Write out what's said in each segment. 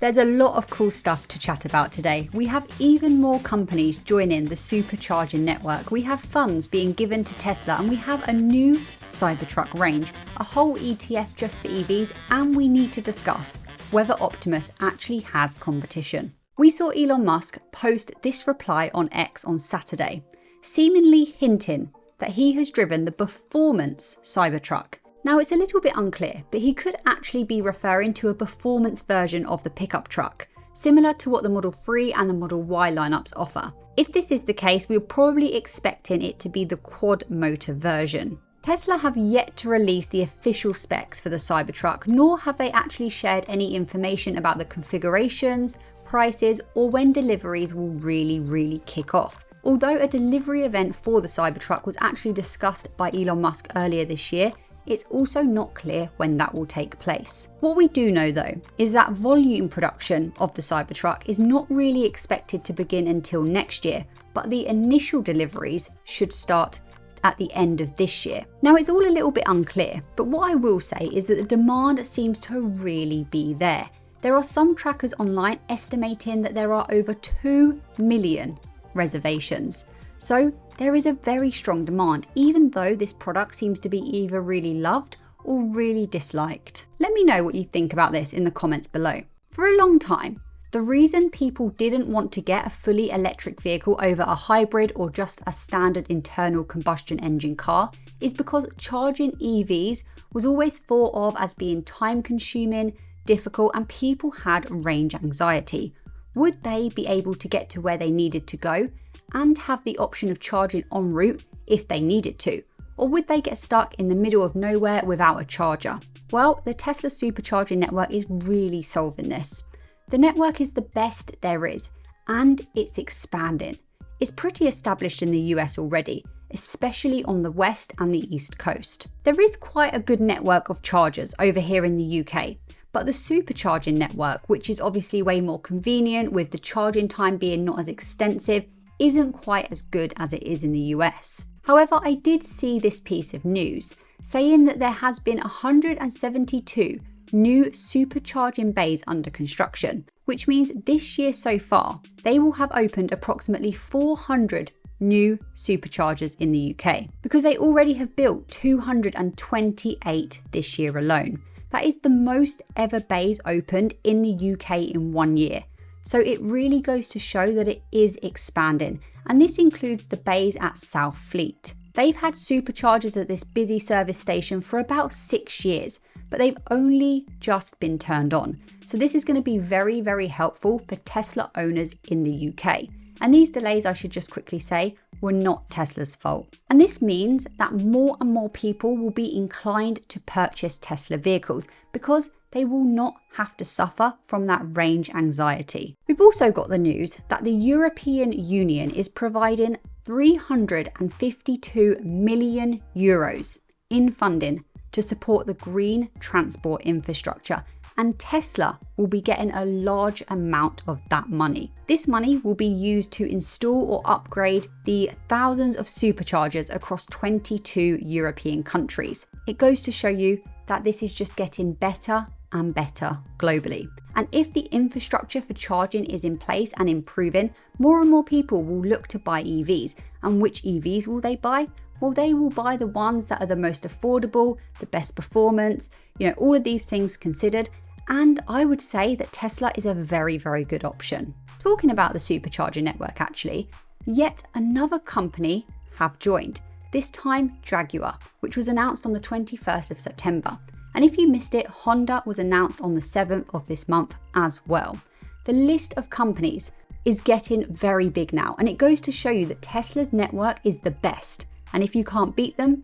There's a lot of cool stuff to chat about today. We have even more companies joining the Supercharging network. We have funds being given to Tesla, and we have a new Cybertruck range, a whole ETF just for EVs, and we need to discuss whether Optimus actually has competition. We saw Elon Musk post this reply on X on Saturday, seemingly hinting that he has driven the performance Cybertruck. Now, it's a little bit unclear, but he could actually be referring to a performance version of the pickup truck, similar to what the Model 3 and the Model Y lineups offer. If this is the case, we're probably expecting it to be the quad motor version. Tesla have yet to release the official specs for the Cybertruck, nor have they actually shared any information about the configurations, prices, or when deliveries will really kick off. Although a delivery event for the Cybertruck was actually discussed by Elon Musk earlier this year, it's also not clear when that will take place. What we do know though is that volume production of the Cybertruck is not really expected to begin until next year, but the initial deliveries should start at the end of this year. Now, it's all a little bit unclear, but what I will say is that the demand seems to really be there. There are some trackers online estimating that there are over 2 million reservations. So there is a very strong demand, even though this product seems to be either really loved or really disliked. Let me know what you think about this in the comments below. For a long time, the reason people didn't want to get a fully electric vehicle over a hybrid or just a standard internal combustion engine car is because charging EVs was always thought of as being time consuming, difficult, and people had range anxiety. Would they be able to get to where they needed to go and have the option of charging en route if they needed to? Or would they get stuck in the middle of nowhere without a charger? Well, the Tesla Supercharging network is really solving this. The network is the best there is, and it's expanding. It's pretty established in the US already, especially on the West and the East Coast. There is quite a good network of chargers over here in the UK, but the Supercharging network, which is obviously way more convenient with the charging time being not as extensive, isn't quite as good as it is in the US. However, I did see this piece of news saying that there has been 172 new supercharging bays under construction, which means this year so far, they will have opened approximately 400 new superchargers in the UK, because they already have built 228 this year alone. That is the most ever bays opened in the UK in 1 year. So it really goes to show that it is expanding, and this includes the bays at South Fleet. They've had superchargers at this busy service station for about 6 years, but they've only just been turned on. So this is going to be very helpful for Tesla owners in the UK. And these delays, I should just quickly say, were not Tesla's fault. And this means that more and more people will be inclined to purchase Tesla vehicles because they will not have to suffer from that range anxiety. We've also got the news that the European Union is providing 352 million euros in funding to support the green transport infrastructure, and Tesla will be getting a large amount of that money. This money will be used to install or upgrade the thousands of superchargers across 22 European countries. It goes to show you that this is just getting better and better globally. And if the infrastructure for charging is in place and improving, more and more people will look to buy EVs. And which EVs will they buy? Well, they will buy the ones that are the most affordable, the best performance, all of these things considered. And I would say that Tesla is a very good option. Talking about the supercharger network actually, yet another company have joined, this time Jaguar, which was announced on the 21st of September. And if you missed it, Honda was announced on the 7th of this month as well. The list of companies is getting very big now, and it goes to show you that Tesla's network is the best. And if you can't beat them,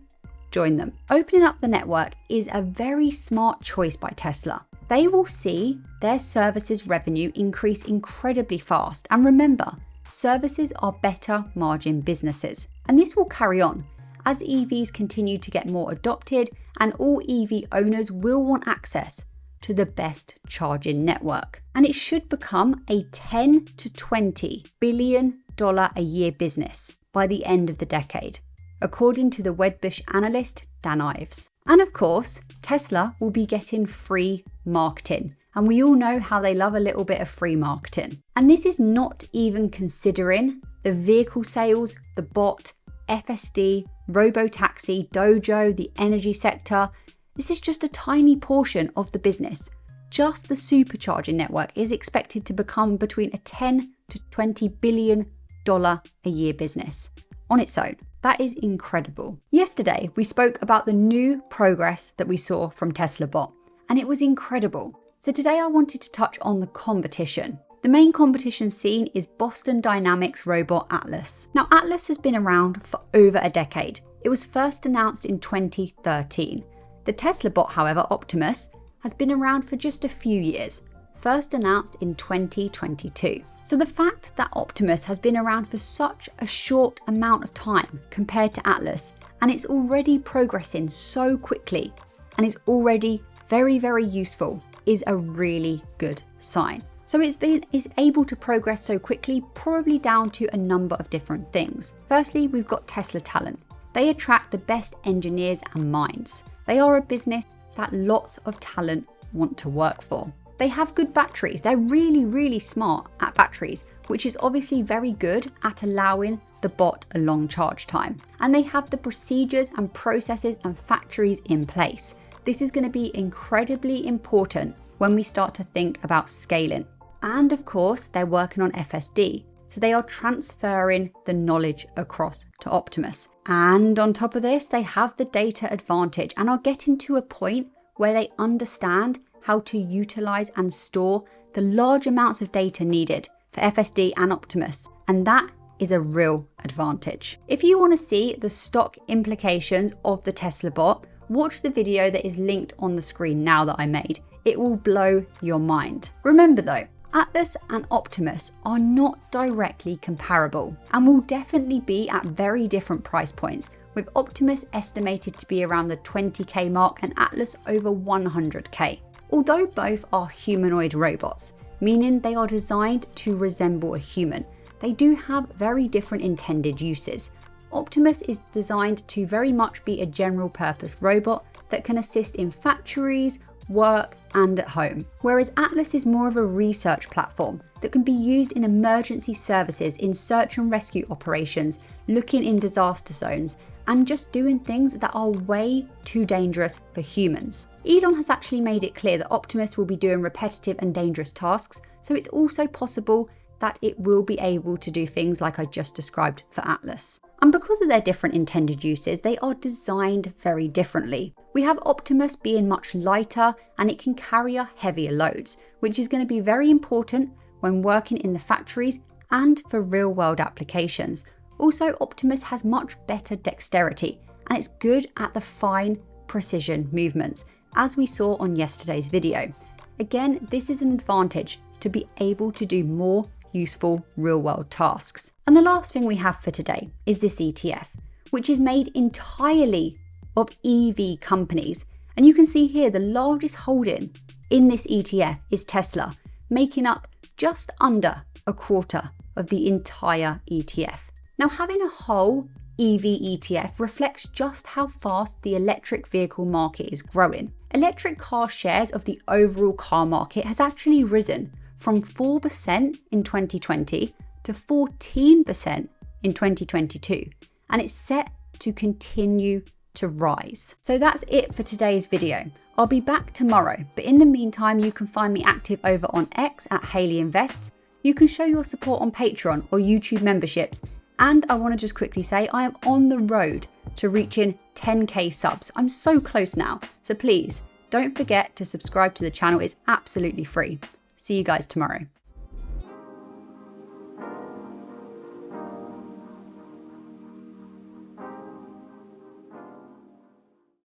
join them. Opening up the network is a very smart choice by Tesla. They will see their services revenue increase incredibly fast. And remember, services are better margin businesses. And this will carry on as EVs continue to get more adopted, and all EV owners will want access to the best charging network. And it should become a $10 to $20 billion a year business by the end of the decade, according to the Wedbush analyst Dan Ives. And of course, Tesla will be getting free marketing. And we all know how they love a little bit of free marketing. And this is not even considering the vehicle sales, the bot, FSD, robotaxi, dojo, the energy sector. This is just a tiny portion of the business. Just the supercharging network is expected to become between a $10 to $20 billion a year business on its own. That is incredible. Yesterday, we spoke about the new progress that we saw from Tesla Bot, and it was incredible. So today I wanted to touch on the competition. The main competition seen is Boston Dynamics robot Atlas. Now, Atlas has been around for over a decade. It was first announced in 2013. The Tesla Bot, however, Optimus, has been around for just a few years, first announced in 2022. So the fact that Optimus has been around for such a short amount of time compared to Atlas, and it's already progressing so quickly, and it's already very, very useful, is a really good sign. So it's able to progress so quickly, probably down to a number of different things. Firstly, we've got Tesla talent. They attract the best engineers and minds. They are a business that lots of talent want to work for. They have good batteries. They're really, really smart at batteries, which is obviously very good at allowing the bot a long charge time. And they have the procedures and processes and factories in place. This is going to be incredibly important when we start to think about scaling. And of course, they're working on FSD. So they are transferring the knowledge across to Optimus. And on top of this, they have the data advantage and are getting to a point where they understand how to utilize and store the large amounts of data needed for FSD and Optimus. And that is a real advantage. If you want to see the stock implications of the Tesla Bot, watch the video that is linked on the screen now that I made. It will blow your mind. Remember though, Atlas and Optimus are not directly comparable and will definitely be at very different price points, with Optimus estimated to be around the 20k mark and Atlas over 100k. Although both are humanoid robots, meaning they are designed to resemble a human, they do have very different intended uses. Optimus is designed to very much be a general purpose robot that can assist in factories, work, and at home. Whereas Atlas is more of a research platform that can be used in emergency services, in search and rescue operations, looking in disaster zones, and just doing things that are way too dangerous for humans. Elon has actually made it clear that Optimus will be doing repetitive and dangerous tasks, so it's also possible that it will be able to do things like I just described for Atlas. And because of their different intended uses, they are designed very differently. We have Optimus being much lighter and it can carry heavier loads, which is going to be very important when working in the factories and for real world applications. Also, Optimus has much better dexterity and it's good at the fine precision movements, as we saw on yesterday's video. Again, this is an advantage to be able to do more useful real-world tasks. And the last thing we have for today is this ETF, which is made entirely of EV companies. And you can see here the largest holding in this ETF is Tesla, making up just under a quarter of the entire ETF. Now, having a whole EV ETF reflects just how fast the electric vehicle market is growing. Electric car shares of the overall car market has actually risen from 4% in 2020 to 14% in 2022, and it's set to continue to rise. So that's it for today's video. I'll be back tomorrow, but in the meantime, you can find me active over on X at Hayley Invests. You can show your support on Patreon or YouTube memberships. And I want to just quickly say I am on the road to reaching 10k subs. I'm so close now. So please don't forget to subscribe to the channel. It's absolutely free. See you guys tomorrow.